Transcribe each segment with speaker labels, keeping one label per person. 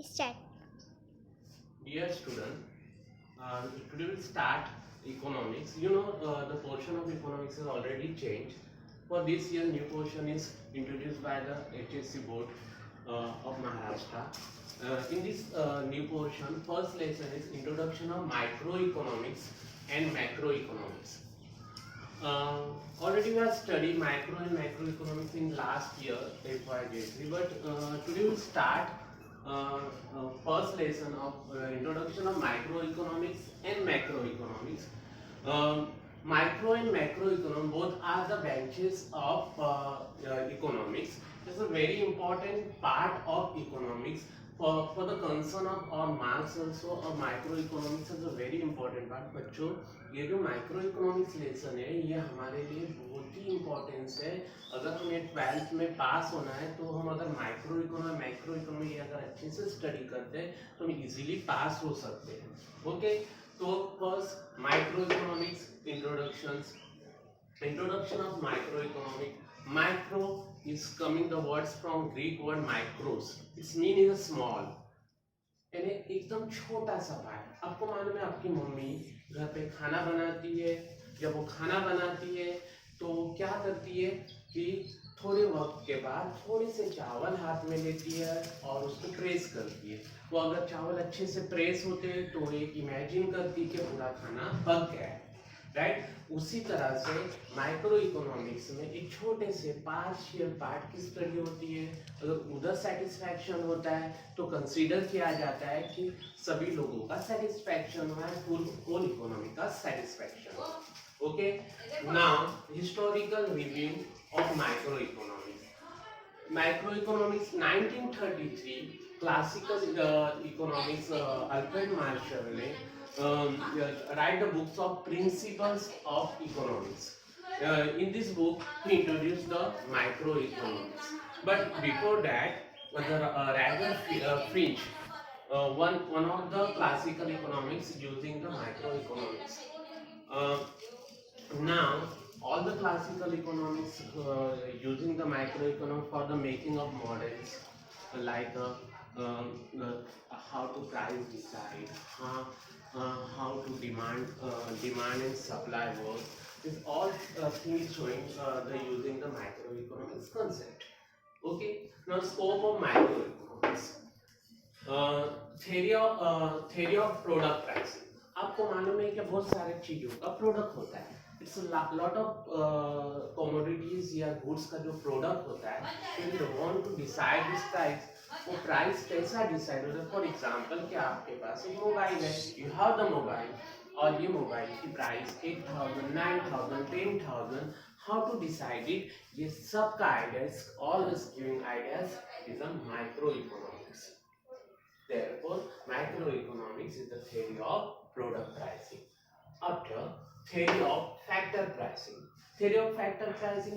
Speaker 1: Start.
Speaker 2: Dear student, today we'll start economics. The portion of economics has already changed. For this year, new portion is introduced by the HSC board of Maharashtra. In this new portion, first lesson is introduction of microeconomics and macroeconomics. Uh, Already we have studied micro and macroeconomics in last year FY23, but today we'll start first lesson of introduction of microeconomics and macroeconomics. Micro and macroeconomics both are the branches of economics. It's a very important part of economics. For the concern of our marks also, microeconomics is a very important part. बच्चों, ये जो micro economics lesson है ये हमारे लिए बहुत ही importance है. अगर हमें 12th में पास होना है तो हम अगर माइक्रो इकोनॉमी मैक्रो इकोनॉमी अगर अच्छे से स्टडी करते हैं तो हम इजीली पास हो सकते हैं. ओके, तो first micro economics introduction of microeconomic. Micro is coming the words from Greek word micros. Its meaning is small. यानी एकदम छोटा सा पार्ट. आपको मालूम है आपकी मम्मी घर पे खाना बनाती है. जब वो खाना बनाती है तो क्या करती है कि थोड़े वक्त के बाद थोड़े से चावल हाथ में लेती है और उसको प्रेस करती है. वो अगर चावल अच्छे से प्रेस होते हैं तो एक इमेजिन करती है कि पूरा खाना पक गया है. राइट. उसी तरह से माइक्रो इकोनॉमिक्स में एक छोटे से पार्शियल पार्ट की स्टडी होती है. अगर उधर सेटिस्फैक्शन होता है तो कंसीडर किया जाता है कि सभी लोगों का सेटिस्फैक्शन हुआ है, होल इकोनॉमी का satisfaction. Okay, now historical review of micro economics. Micro economics 1933 classical economics Alfred Marshall ने write the books of principles of economics. In this book, he introduced the microeconomics. But before that, Rager Finch, one of the classical economics using the microeconomics. Uh, Now, all the classical economics using the microeconomics for the making of models, like how to price decide, how to demand and supply work. Is all things showing the using the microeconomics concept. Okay. Now, scope of microeconomics. Theory of product pricing. आपको मालूम है कि बहुत सारे चीजों का product होता है. इट्स लॉट ऑफ कमोडिटीज या गुड्स का जो प्रोडक्ट होता है, you want to decide this price. वो प्राइस कैसा डिसाइड होता है. फॉर एग्जांपल कि आपके पास एक मोबाइल है, यू हैव द मोबाइल, और ये मोबाइल की price 8,000, 9,000, 10,000. How to decide it, ये सब का ideas, all this giving ideas is a micro economics. Therefore, macroeconomics is the theory of product pricing. After, theory of factor pricing. Theory of factor pricing,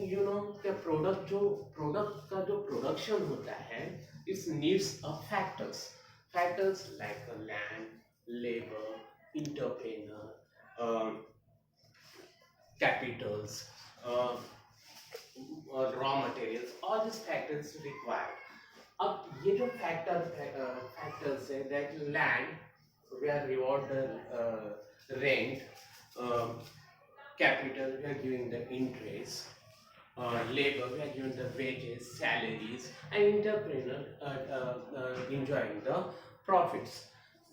Speaker 2: कि product का जो production होता है, it needs a factors like land, labor, entrepreneur, capitals, raw materials. All these factors required. अब ये जो factors है, that land we are reward the rent, capital we are giving the interest, labor we are given the wages, salaries, and entrepreneur enjoying the profits.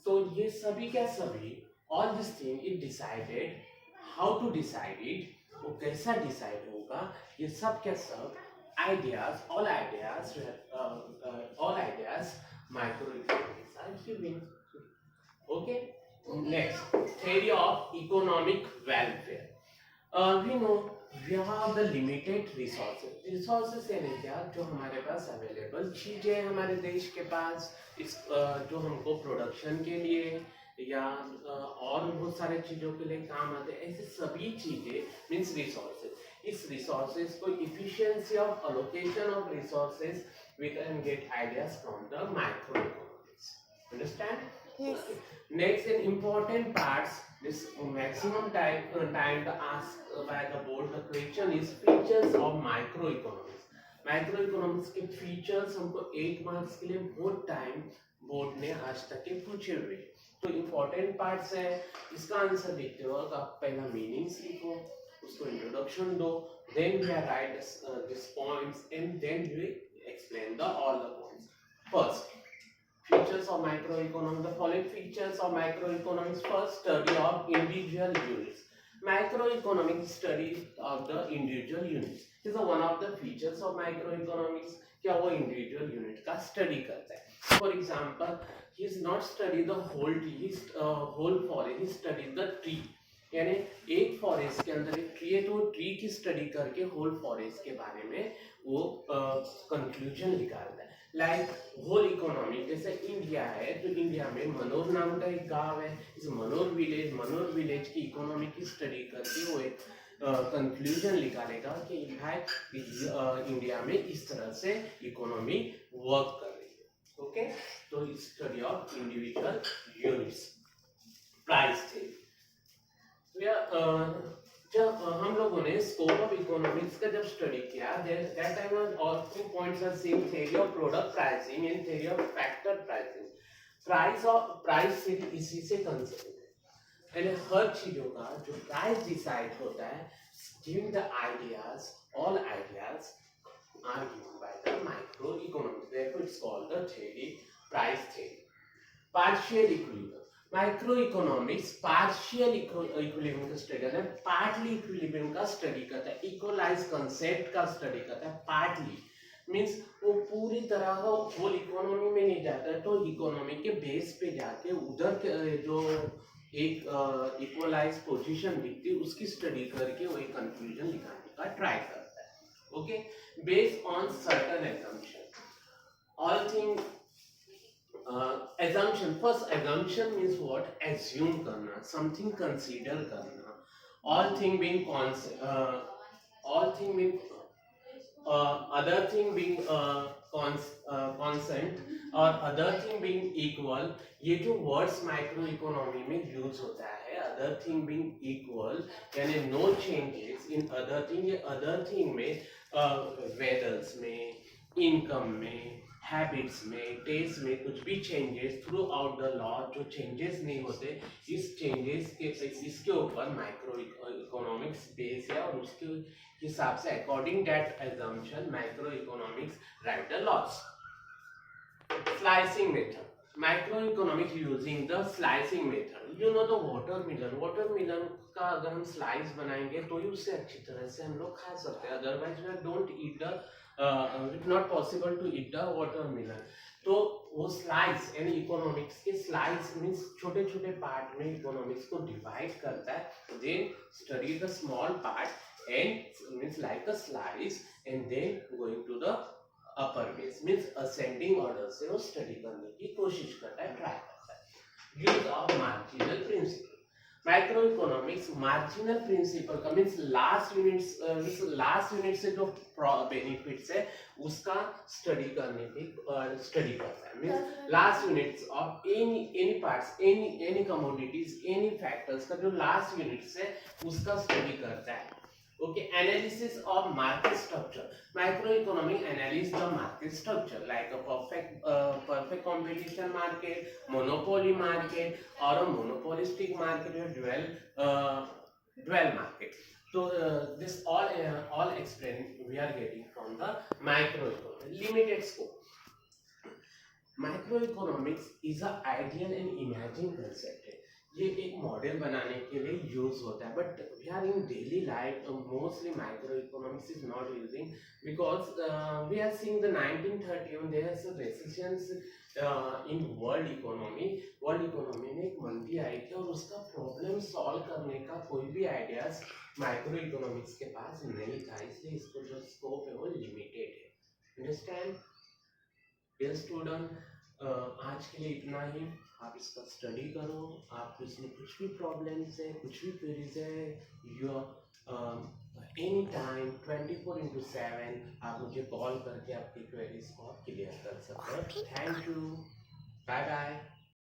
Speaker 2: तो ये सभी क्या सभी, all this thing it decided. How to decide it, वो कैसा decide होगा, ये सब क्या सब ideas, all ideas, microeconomics are given. Okay. Next, theory of economic welfare. We know we have the limited resources यानी क्या, जो हमारे पास अवेलेबल चीजें हमारे देश के पास, इस जो हमको प्रोडक्शन के लिए या और बहुत सारे चीजों के लिए काम आते हैं, ऐसे सभी चीजें मीन्स रिसोर्सेज. इस रिसोर्सेज को efficiency of allocation of resources we can get ideas from the microeconomics. Understand?
Speaker 1: Yes.
Speaker 2: Next, an important parts, this maximum time to ask by the board. The question is features of microeconomics. Microeconomics के features हमको 8 marks के लिए बहुत time board ने आज तक के पूछे हुए। तो इम्पोर्टेंट पार्ट्स है, इसका आंसर देखते वक्त आप पहला मीनिंग्स लिखो, उसको इंट्रोडक्शन दो, then we write this points and then we explain the all the points. First, features of microeconomics. The following features of microeconomics. First, study of individual units. Microeconomics study of the individual units is one of the features of microeconomics. क्या वो individual unit का study करता है. For example, he is not study the whole tree, his whole forest, he studies the tree. यानी एक forest के अंदर एक ट्री है तो ट्री की स्टडी करके होल फॉरेस्ट के बारे में वो कंक्लूजन निकालता है. लाइक होल इकोनॉमी, जैसे इंडिया है तो इंडिया में मनोर नाम का एक गांव है, इस मनोर विलेज की इकोनॉमी की स्टडी करके वो एक कंक्लूजन निकालेगा कि भाई इंडिया में इस तरह से इकोनॉमी वर्क कर रही है. ओके, तो study of individual units. Price थे जब हम लोगों ने स्कोप ऑफ इकोनॉमिक्स का जब स्टडी किया, दैट टाइम और 2 points are same, theory of product pricing and theory of factor pricing. Price से इसी से कंसेप्ट है, यानी हर चीजों का जो प्राइस डिसाइड होता है, giving the ideas, all ideas are given by the micro economics. Therefore it's called the theory, price theory. Partial equilibrium. Micro economics partial equilibrium का स्टडी करता है, पार्टली इक्विलिब्रियम का स्टडी करता है, इक्वलाइज कंसेप्ट का study करता है. Partly means वो पूरी तरह होल इकोनॉमी में नहीं जाता है, तो इकोनॉमी के बेस पे जाके उधर जो एक इक्वलाइज पोजीशन दिखती है उसकी स्टडी करके वो एक कंक्लूजन निकालने का ट्राई करता है. Okay, based on certain assumption. All thing assumption. First, assumption means what? Assume करना, something consider करना. All thing being other thing being constant और other thing being equal. ये जो words माइक्रो इकोनॉमी में यूज होता है, other thing being equal यानी no changes in other thing. ये other thing में वेदर्स में, इनकम में, हैबिट्स में, टेस्ट में कुछ भी changes through out the law जो चेंजेस नहीं होते, इस चेंजेस के इसके ऊपर माइक्रो इकोनॉमिक्स बेस है और उसके हिसाब से according that assumption micro economics right the loss. Slicing method. Microeconomics using the slicing method. You know the watermelon. Watermelon का अगर हम स्लाइस बनाएंगे तो ही उससे अच्छी तरह से हम लोग खा सकते हैं. Otherwise we don't eat the it's not possible to eat the watermelon. तो वो स्लाइस यानी इकोनॉमिक्स के स्लाइस मीन्स छोटे छोटे पार्ट में इकोनॉमिक्स को डिवाइड करता है. Then study the small part and means like a slice and then going to the upper base means ascending order से वो स्टडी करने की कोशिश करता है, ट्राई करता है. Use of marginal principle. Micro economics marginal principle का मीन्स लास्ट यूनिट से जो बेनिफिट्स है उसका स्टडी करने की स्टडी करता है. Means last units of any parts, any commodities, any factors का जो लास्ट यूनिट्स है उसका स्टडी करता है. Okay, analysis of market structure. Microeconomic analyze the market structure like a perfect competition market, monopoly market, or a monopolistic market or dual market. So this all explained we are getting from the microeconomics. Limited scope. Microeconomics is a ideal and imagined concept. ये एक model बनाने के लिए use होता है, but we are in daily life mostly micro economics is not using because we are seeing the 1931 there is resistance in world economy. World economy में एक मंदी आई थी और उसका प्रॉब्लम सॉल्व करने का कोई भी आइडियाज माइक्रो इकोनॉमिक्स के पास नहीं था, इसलिए इसको जो स्कोप है वो लिमिटेड है. अंडरस्टैंड डियर स्टूडेंट, आज के लिए इतना ही. आप इसका स्टडी करो. आप इसमें कुछ भी प्रॉब्लम्स है, कुछ भी क्वेरीज है, यू एनी टाइम 24/7 आप मुझे कॉल करके आपकी क्वेरीज को क्लियर कर सकते हैं. Thank you, bye bye.